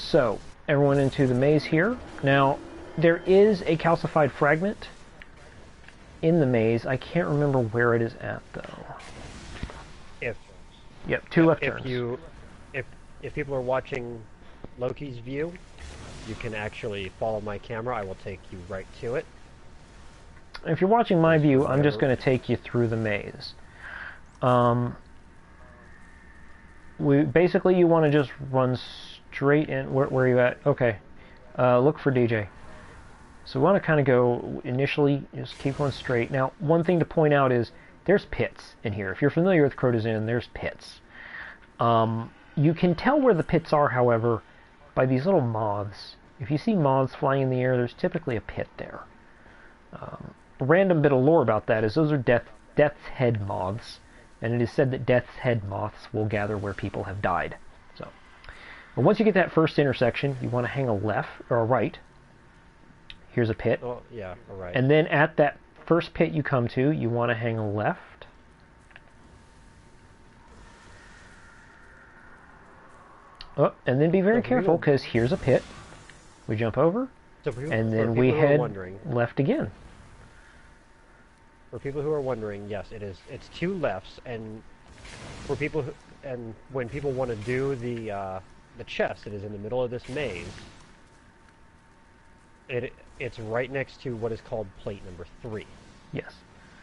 So, everyone into the maze here. Now, there is a calcified fragment in the maze. I can't remember where it is at, though. Yep, two left turns. If people are watching Loki's view, you can actually follow my camera. I will take you right to it. If you're watching my view, I'm just going to take you through the maze. Basically, you want to just run straight in. Where are you at? Okay. Look for DJ. So we want to kind of go initially, just keep going straight. Now, one thing to point out is there's pits in here. If you're familiar with Crota's Inn, there's pits. You can tell where the pits are, however, by these little moths. If you see moths flying in the air, there's typically a pit there. A random bit of lore about that is those are death's head moths, and it is said that death's head moths will gather where people have died. So, but once you get that first intersection, you want to hang a left or a right. Here's a pit. Oh, yeah, all right. And then at that first pit you come to, you want to hang a left. Oh, and then be very careful, because here's a pit. We jump over, and then we head left again. For people who are wondering, yes, it's two lefts, and for people who, and when people want to do the chest, it is in the middle of this maze. It's right next to what is called plate number 3. Yes.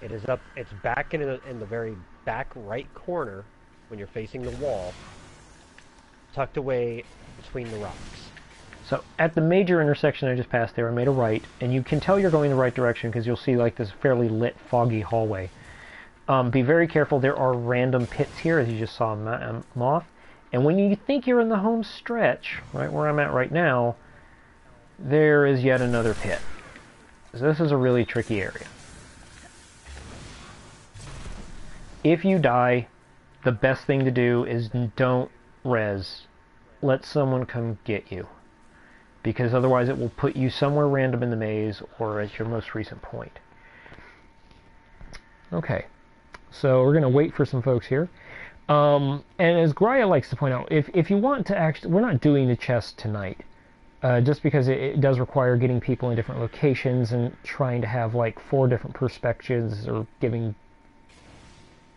It is up. It's back in the very back right corner when you're facing the wall, tucked away between the rocks. So at the major intersection I just passed there, I made a right, and you can tell you're going the right direction because you'll see like this fairly lit, foggy hallway. Be very careful. There are random pits here, as you just saw a moth. And when you think you're in the home stretch, right where I'm at right now, there is yet another pit. So this is a really tricky area. If you die, the best thing to do is don't res. Let someone come get you. Because otherwise it will put you somewhere random in the maze or at your most recent point. Okay, so we're going to wait for some folks here. And as Graya likes to point out, if you want to actually, we're not doing the chest tonight. Just because it does require getting people in different locations and trying to have like 4 different perspectives or giving,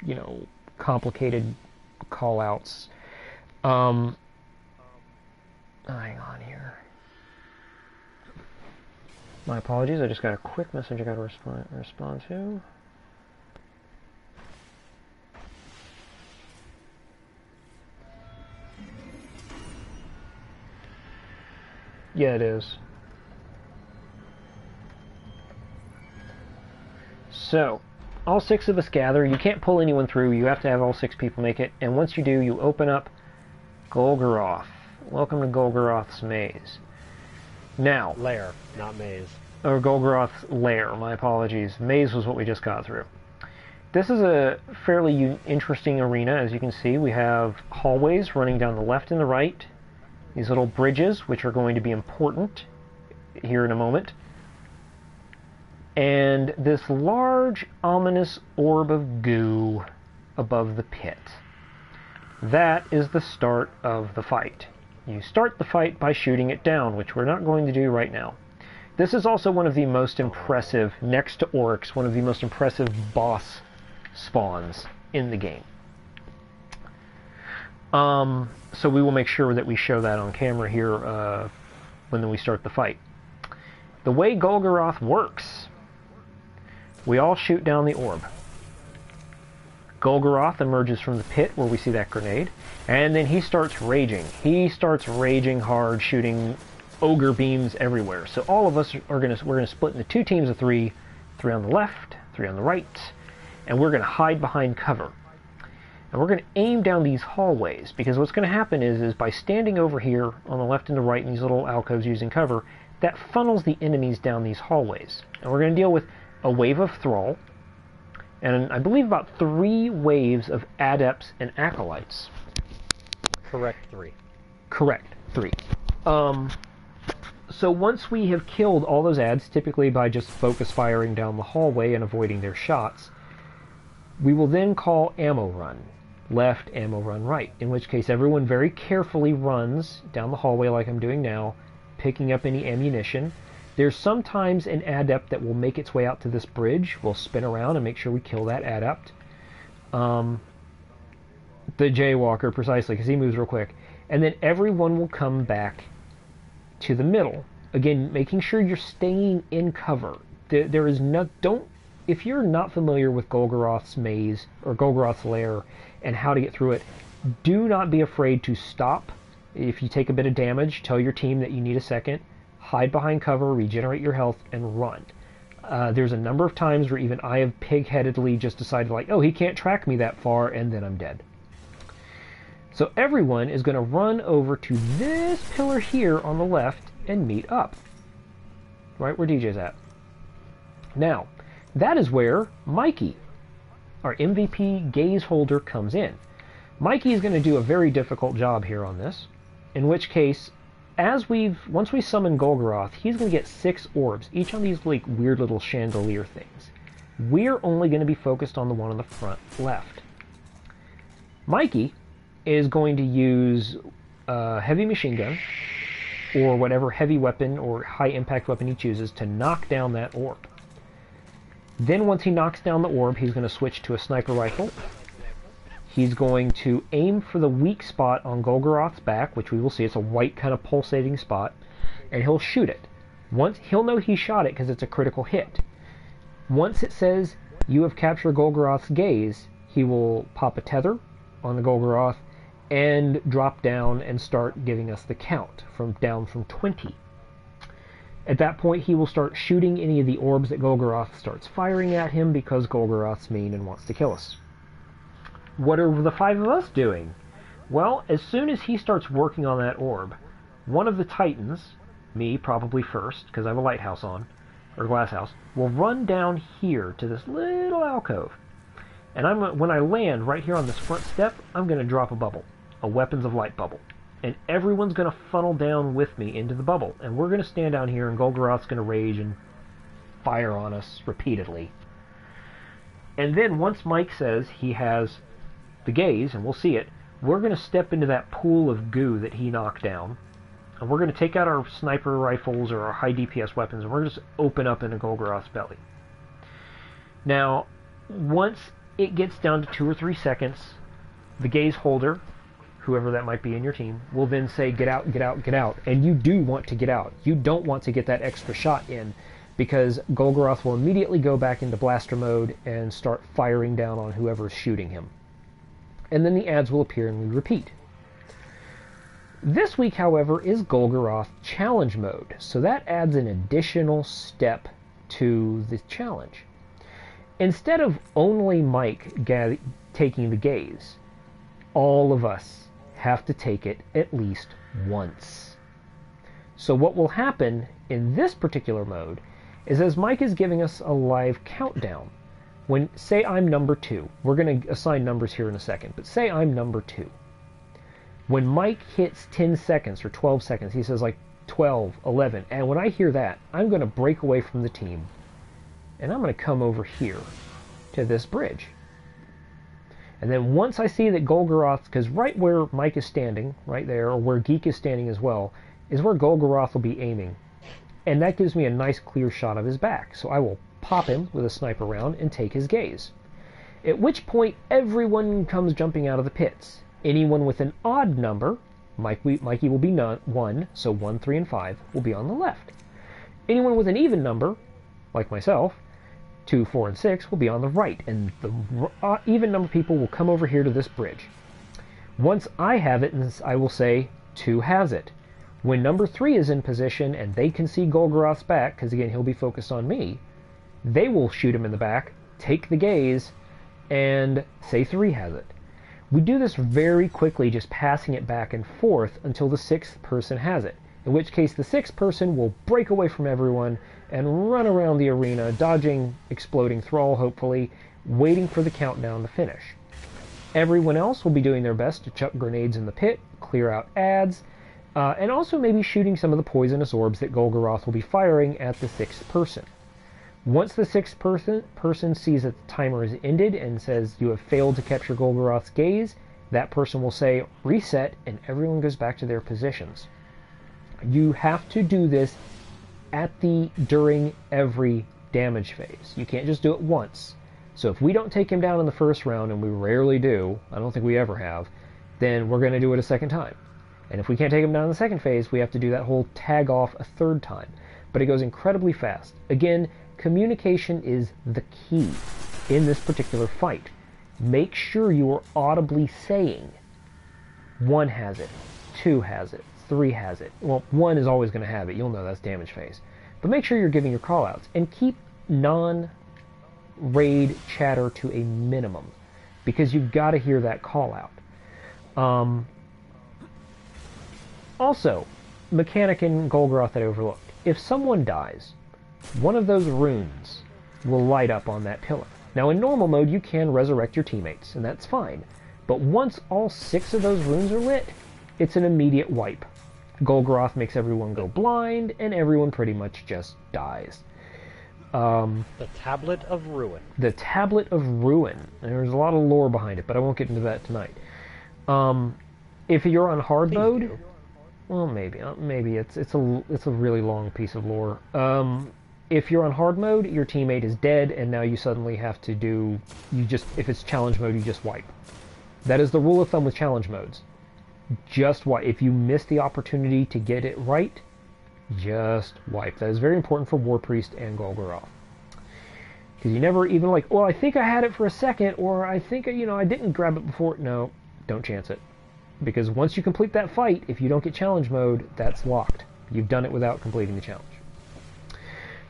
you know, complicated call-outs. Hang on here. My apologies, I just got a quick message I got to respond to. Yeah, it is. So, all 6 of us gather. You can't pull anyone through. You have to have all 6 people make it. And once you do, you open up Golgoroth. Welcome to Golgoroth's maze. Now... Lair, not maze. Or Golgoroth's lair, my apologies. Maze was what we just got through. This is a fairly interesting arena, as you can see. We have hallways running down the left and the right. These little bridges, which are going to be important here in a moment. And this large, ominous orb of goo above the pit. That is the start of the fight. You start the fight by shooting it down, which we're not going to do right now. This is also one of the most impressive, next to Oryx, one of the most impressive boss spawns in the game. So we will make sure that we show that on camera here when we start the fight. The way Golgoroth works, we all shoot down the orb. Golgoroth emerges from the pit where we see that grenade, and then he starts raging. He starts raging hard, shooting ogre beams everywhere. So all of us we're gonna split into 2 teams of 3, 3 on the left, 3 on the right, and we're gonna hide behind cover. And we're going to aim down these hallways, because what's going to happen is by standing over here on the left and the right in these little alcoves using cover, that funnels the enemies down these hallways. And we're going to deal with a wave of Thrall, and I believe about 3 waves of Adepts and Acolytes. Correct, 3. Correct, 3. So once we have killed all those ads, typically by just focus firing down the hallway and avoiding their shots, we will then call ammo run. left, ammo run right. In which case everyone very carefully runs down the hallway like I'm doing now, picking up any ammunition. There's sometimes an adept that will make its way out to this bridge. We'll spin around and make sure we kill that adept. The jaywalker, precisely, because he moves real quick. And then everyone will come back to the middle. Again, making sure you're staying in cover. There is no... If you're not familiar with Golgoroth's maze, or Golgoroth's lair, and how to get through it, do not be afraid to stop. If you take a bit of damage, tell your team that you need a second. Hide behind cover, regenerate your health, and run. There's a number of times where even I have pig-headedly just decided, like, oh, he can't track me that far, and then I'm dead. So everyone is going to run over to this pillar here on the left and meet up. Right where DJ's at. Now, that is where Mikey, our MVP gaze holder, comes in. Mikey is going to do a very difficult job here on this, in which case, once we summon Golgoroth, he's going to get 6 orbs, each on these like weird little chandelier things. We're only going to be focused on the one on the front left. Mikey is going to use a heavy machine gun, or whatever heavy weapon or high impact weapon he chooses, to knock down that orb. Then once he knocks down the orb, he's going to switch to a sniper rifle. He's going to aim for the weak spot on Golgoroth's back, which we will see. It's a white kind of pulsating spot, and he'll shoot it. He'll know he shot it because it's a critical hit. Once it says you have captured Golgoroth's gaze, he will pop a tether on the Golgoroth and drop down and start giving us the count down from 20. At that point, he will start shooting any of the orbs that Golgoroth starts firing at him, because Golgoroth's mean and wants to kill us. What are the 5 of us doing? Well, as soon as he starts working on that orb, one of the Titans, me probably first, because I have a lighthouse on, or glass house, will run down here to this little alcove. And when I land right here on this front step, I'm going to drop a bubble, a Weapons of Light bubble. And everyone's going to funnel down with me into the bubble. And we're going to stand down here, and Golgoroth's going to rage and fire on us repeatedly. And then once Mike says he has the gaze, and we'll see it, we're going to step into that pool of goo that he knocked down. And we're going to take out our sniper rifles or our high DPS weapons, and we're going to just open up into Golgoroth's belly. Now, once it gets down to 2 or 3 seconds, the gaze holder, whoever that might be in your team, will then say, get out, get out, get out. And you do want to get out. You don't want to get that extra shot in, because Golgoroth will immediately go back into blaster mode and start firing down on whoever's shooting him. And then the ads will appear and we repeat. This week, however, is Golgoroth challenge mode, so that adds an additional step to the challenge. Instead of only Mike taking the gaze, all of us have to take it at least once. So what will happen in this particular mode is, as Mike is giving us a live countdown, say I'm number 2, we're going to assign numbers here in a second, but say I'm number 2. When Mike hits 10 seconds or 12 seconds, he says like 12, 11, and when I hear that, I'm going to break away from the team, and I'm going to come over here to this bridge. And then once I see that Golgoroth, because right where Mike is standing, right there, or where Geek is standing as well, is where Golgoroth will be aiming. And that gives me a nice clear shot of his back. So I will pop him with a sniper round and take his gaze. At which point everyone comes jumping out of the pits. Anyone with an odd number, Mikey will be 1, so 1, 3, and 5 will be on the left. Anyone with an even number, like myself, 2, 4, and 6 will be on the right, and the even number people will come over here to this bridge. Once I have it, I will say 2 has it. When number 3 is in position and they can see Golgoroth's back, because again he'll be focused on me, they will shoot him in the back, take the gaze, and say 3 has it. We do this very quickly, just passing it back and forth until the 6th person has it, in which case the 6th person will break away from everyone and run around the arena, dodging exploding thrall, hopefully, waiting for the countdown to finish. Everyone else will be doing their best to chuck grenades in the pit, clear out ads, and also maybe shooting some of the poisonous orbs that Golgoroth will be firing at the 6th person. Once the 6th person sees that the timer is ended and says you have failed to capture Golgoroth's gaze, that person will say reset, and everyone goes back to their positions. You have to do this during every damage phase. You can't just do it once. So if we don't take him down in the first round, and we rarely do, I don't think we ever have, then we're going to do it a second time. And if we can't take him down in the second phase, we have to do that whole tag off a third time. But it goes incredibly fast. Again, communication is the key in this particular fight. Make sure you are audibly saying, 1 has it, 2 has it, 3 has it. Well, 1 is always going to have it. You'll know that's damage phase. But make sure you're giving your callouts. And keep non-raid chatter to a minimum, because you've got to hear that callout. Also, mechanic in Golgoroth that I overlooked. If someone dies, one of those runes will light up on that pillar. Now, in normal mode, you can resurrect your teammates, and that's fine. But once all 6 of those runes are lit, it's an immediate wipe. Golgoroth makes everyone go blind, and everyone pretty much just dies. The Tablet of Ruin. The Tablet of Ruin. There's a lot of lore behind it, but I won't get into that tonight. If you're on hard mode, well, maybe it's a really long piece of lore. If you're on hard mode, your teammate is dead, and now you suddenly have to do. If it's challenge mode, you just wipe. That is the rule of thumb with challenge modes. Just wipe. If you miss the opportunity to get it right, just wipe. That is very important for War Priest and Golgoroth. Because you never even well, I think I had it for a second, or I think, I didn't grab it before. No, don't chance it. Because once you complete that fight, if you don't get challenge mode, that's locked. You've done it without completing the challenge.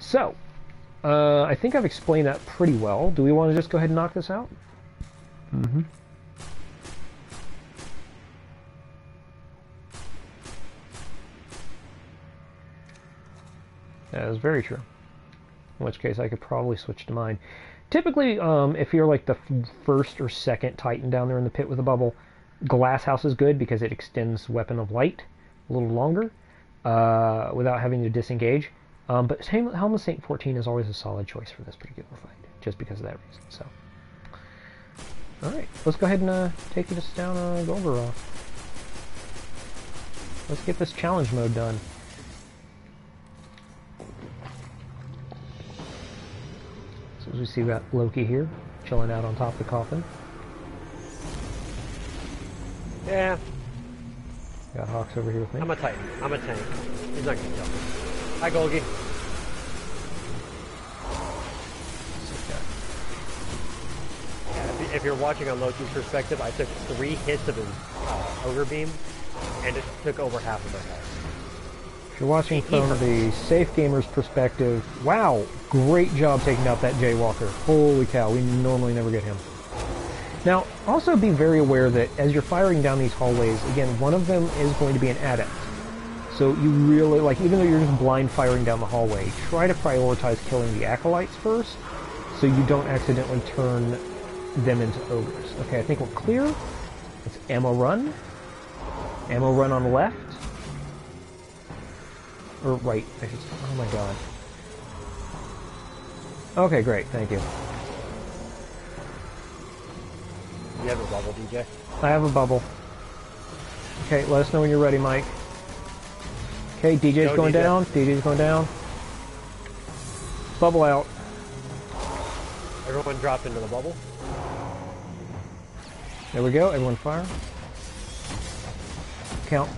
So, I think I've explained that pretty well. Do we want to just go ahead and knock this out? Mm-hmm. That is very true. In which case, I could probably switch to mine. Typically, if you're like the first or second Titan down there in the pit with a bubble, Glass House is good because it extends Weapon of Light a little longer without having to disengage. But Helm of St. 14 is always a solid choice for this particular fight, just because of that reason. So, all right, let's go ahead and take this down Golgoroth. Let's get this challenge mode done. So as we see, we got Loki here, chilling out on top of the coffin. Yeah. Got Hawks over here with me. I'm a Titan. I'm a tank. He's not gonna kill me. Hi, Golgi. Yeah, if you're watching on Loki's perspective, I took 3 hits of his Ogre Beam, and it took over half of my health. If you're watching from the Safe Gamer's perspective, wow, great job taking out that Jaywalker. Holy cow, we normally never get him. Now, also be very aware that as you're firing down these hallways, again, one of them is going to be an adept. So you really, even though you're just blind firing down the hallway, try to prioritize killing the acolytes first, so you don't accidentally turn them into ogres. Okay, I think we're clear. It's ammo run. Ammo run on the left. Or right, I should say. Oh my god. Okay, great, thank you. You have a bubble, DJ? I have a bubble. Okay, let us know when you're ready, Mike. Okay, DJ's going down. DJ's going down. Bubble out. Everyone drop into the bubble. There we go. Everyone fire. Count.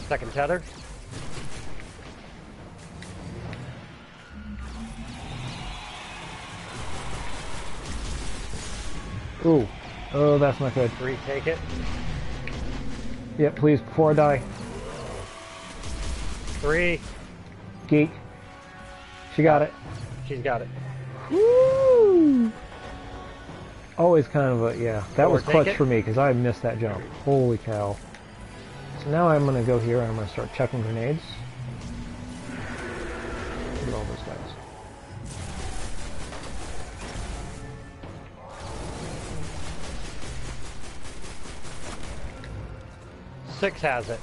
Second tether. Ooh. Oh, that's not good. Retake it. Yep, please, before I die. 3. Geek. She got it. She's got it. Woo! Always kind of a, yeah. That was clutch it. for me, because I missed that jump. Holy cow. So now I'm going to go here and I'm going to start chucking grenades. Look at all those guys. Six has it.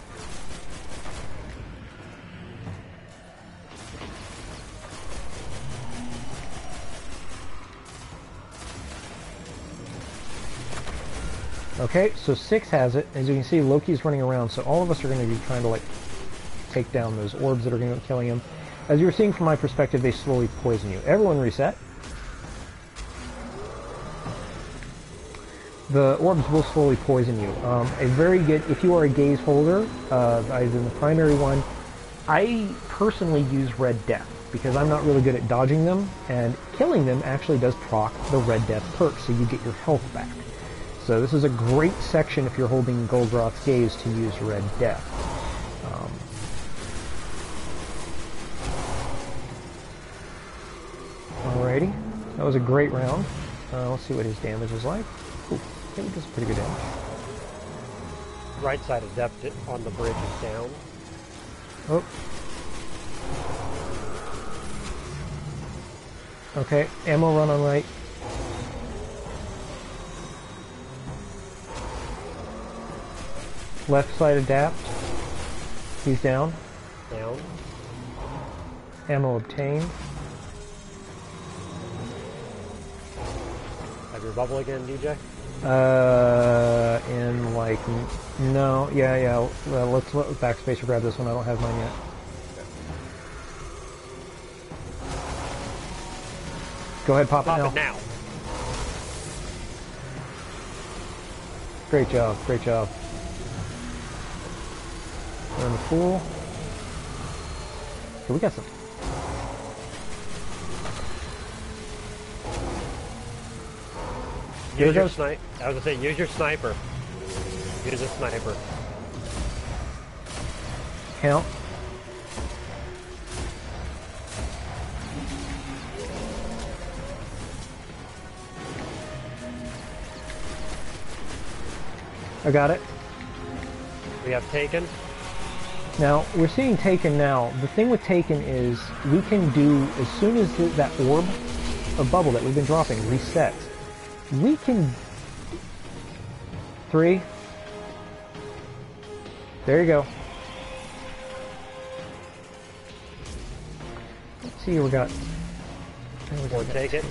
Okay, so 6 has it. As you can see, Loki's running around, so all of us are going to be trying to, like, take down those orbs that are going to be killing him. As you were seeing from my perspective, they slowly poison you. Everyone reset. The orbs will slowly poison you. A very good, if you are a gaze holder, either the primary one, I personally use Red Death, because I'm not really good at dodging them, and killing them actually does proc the Red Death perk, so you get your health back. So this is a great section if you're holding Golgroth's Gaze to use Red Death. Alrighty, that was a great round. Let's see what his damage is like. Ooh, I think this is pretty good damage. Right side of depth on the bridge is down. Oh. Okay, ammo run on right. Left side adapt. He's down. Down. Ammo obtained. Have your bubble again, DJ? In like, no, yeah. Well, let's let backspace grab this one. I don't have mine yet. Go ahead, pop it now. Pop it now. Great job, great job. We're in the pool. Okay, we got some. Use your sniper. I was gonna say, use your sniper. Use a sniper. Count. I got it. We have Taken. Now, we're seeing Taken now. The thing with Taken is we can do, as soon as that orb of bubble that we've been dropping resets, we can... 3. There you go. Let's see, we got... Or take it.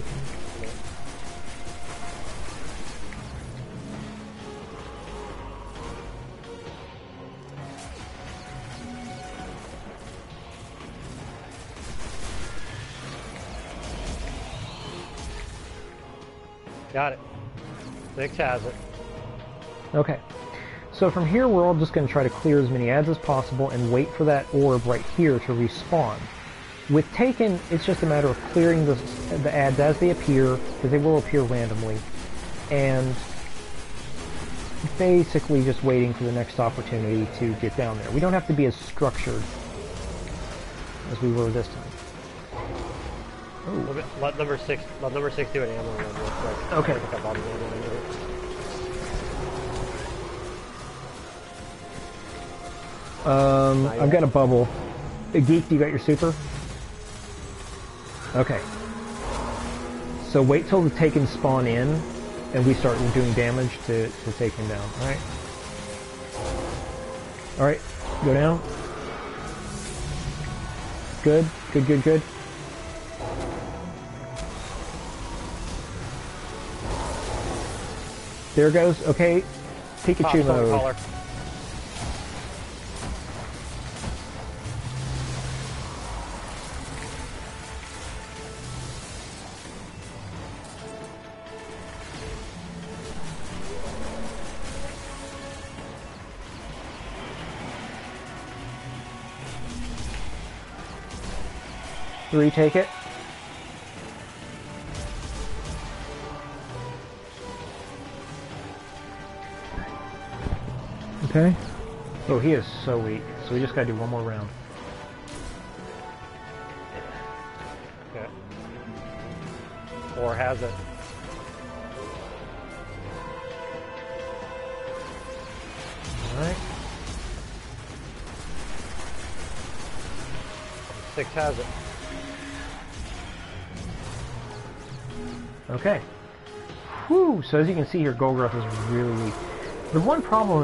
Got it. 6 has it. Okay. So from here, we're all just going to try to clear as many ads as possible and wait for that orb right here to respawn. With Taken, it's just a matter of clearing the ads as they appear, because they will appear randomly, and basically just waiting for the next opportunity to get down there. We don't have to be as structured as we were this time. Ooh. Let number 6 do an ammo run real quick. Okay. Pick up all the ammo in here. I've got a bubble. Geek, do you got your super? Okay. So wait till the Taken spawn in, and we start doing damage to take him down. Alright? Alright, go down. Good, good, good, good. There goes. Okay, Pikachu mode. Collar. Retake it. Okay. Oh, he is so weak. So we just gotta do one more round. Okay. Or has it. Alright. 6 has it. Okay. Whew! So as you can see here, Golgroth is really weak. The one problem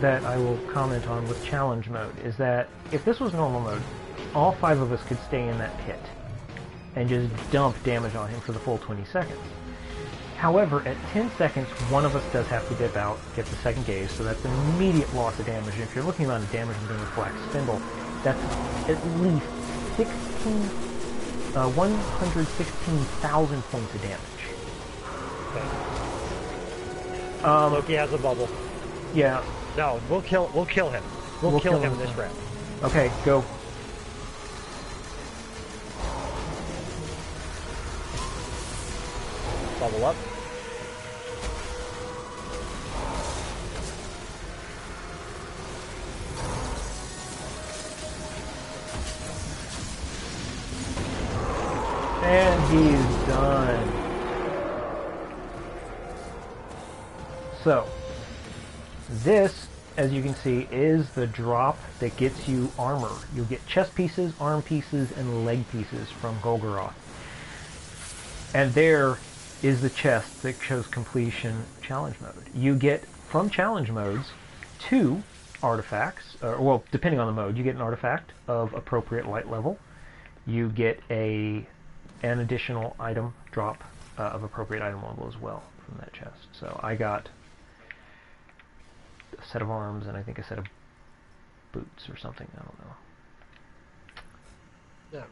that I will comment on with challenge mode is that if this was normal mode, all 5 of us could stay in that pit and just dump damage on him for the full 20 seconds. However, at 10 seconds, one of us does have to dip out, get the second gaze, so that's an immediate loss of damage. And if you're looking at damage from the Black Spindle, that's at least 116,000 points of damage. Okay. Loki has a bubble. Yeah. No, we'll kill him. We'll kill him this round. Okay, go. Bubble up. And he's done. So, this, as you can see, is the drop that gets you armor. You'll get chest pieces, arm pieces, and leg pieces from Golgoroth. And there is the chest that shows completion challenge mode. You get, from challenge modes, 2 artifacts, well, depending on the mode, you get an artifact of appropriate light level. You get an additional item drop of appropriate item level as well from that chest. So I got a set of arms and I think a set of boots or something, I don't know. Yeah.